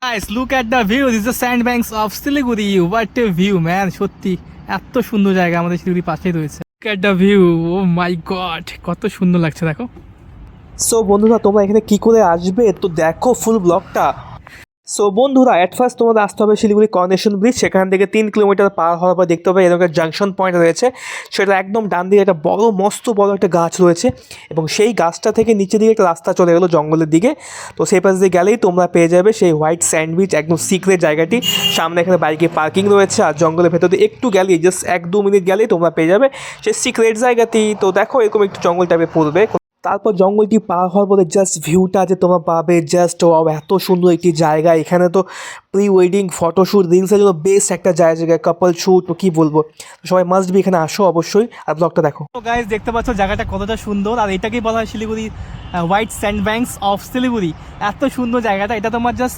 Guys, look at the view. This is the sandbanks of Siliguri. What a view, man. সত্যি এত সুন্দর জায়গা আমাদের শিলিগুড়ি পাশেই রয়েছে। Look at the view. Oh my god. কত সুন্দর লাগছে দেখো। সো বন্ধুরা, তোমরা এখানে কি করে আসবে তো দেখো ফুল ব্লগটা। সো বন্ধুরা, অ্যাট ফার্স্ট তোমাদের আসতে হবে শিলিগুড়ি করোনেশন ব্রিজ। সেখান থেকে 3 কিলোমিটার পার হওয়ার পর দেখতে হবে এরকম একটা জাংশন পয়েন্ট রয়েছে। সেটা একদম ডান দিকে একটা বড় মস্ত বড় একটা গাছ রয়েছে এবং সেই গাছটা থেকে নিচের দিকে একটা রাস্তা চলে গেলো জঙ্গলের দিকে। তো সেই পাশ দিয়ে গেলেই তোমরা পেয়ে যাবে সেই হোয়াইট স্যান্ডউইচ, একদম সিক্রেট জায়গাটি। সামনে এখানে বাইকে পার্কিং রয়েছে আর জঙ্গলের ভেতর দিয়ে একটু গেলেই, জাস্ট 1-2 মিনিট গেলেই তোমরা পেয়ে যাবে সেই সিক্রেট জায়গাটি। তো দেখো এরকম একটু জঙ্গল টাইপে পড়বে। তারপর জঙ্গলটি পার হওয়ার পরে জাস্ট ভিউটা যে তোমরা পাবে, জাস্ট এত সুন্দর একটি জায়গা। এখানে তো প্রি ওয়েডিং ফটোশ্যুট রিলসের জন্য বেস্ট একটা জায়গা, কাপল শ্যুট, তো কী বলবো। সবাই মাস্ট বি এখানে আসো অবশ্যই, আর ব্লগটা দেখো। তো গাইস, দেখতে পাচ্ছ জায়গাটা কতটা সুন্দর, আর এটাকেই বলা হয় শিলিগুড়ি হোয়াইট স্যান্ডব্যাংকস অফ শিলিগুড়ি। এত সুন্দর জায়গাটা, এটা তোমার জাস্ট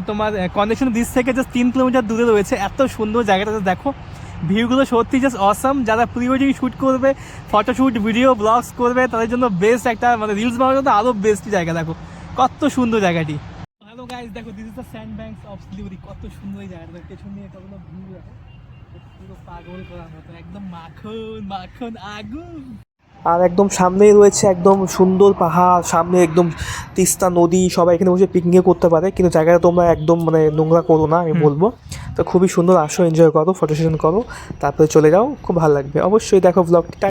তোমার করোনেশন ব্রিজ থেকে জাস্ট 3 কিলোমিটার দূরে রয়েছে। এত সুন্দর জায়গাটা দেখো, ভিউগুলো সত্যি জাস্ট অসাম। যারা প্রি ওয়েডিং শ্যুট করবে, ফটোশ্যুট, ভিডিও, ব্লগস করবে, তাদের জন্য বেস্ট একটা, মানে রিলস বানানোর জন্য আরও বেস্ট জায়গা। দেখো কত সুন্দর জায়গাটি। হ্যালো গাইস, দেখো this is the sandbanks of Siliguri. কত সুন্দর এই জায়গাটা, পেছন নিয়ে কতগুলো ভিউ দেখো, পুরো পাগল করার মতো, একদম মাখন মাখন আগুন। আর একদম সামনেই রয়েছে একদম সুন্দর পাহাড়, সামনে একদম তিস্তা নদী। সবাই এখানে বসে পিকনিক করতে পারে, কিন্তু জায়গাটা তোমরা একদম মানে নোংরা করো না, আমি বলবো। তো খুবই সুন্দর, আসো, এনজয় করো, ফটো সেশন করো, তারপরে চলে যাও, খুব ভালো লাগবে। অবশ্যই দেখো ব্লগটা।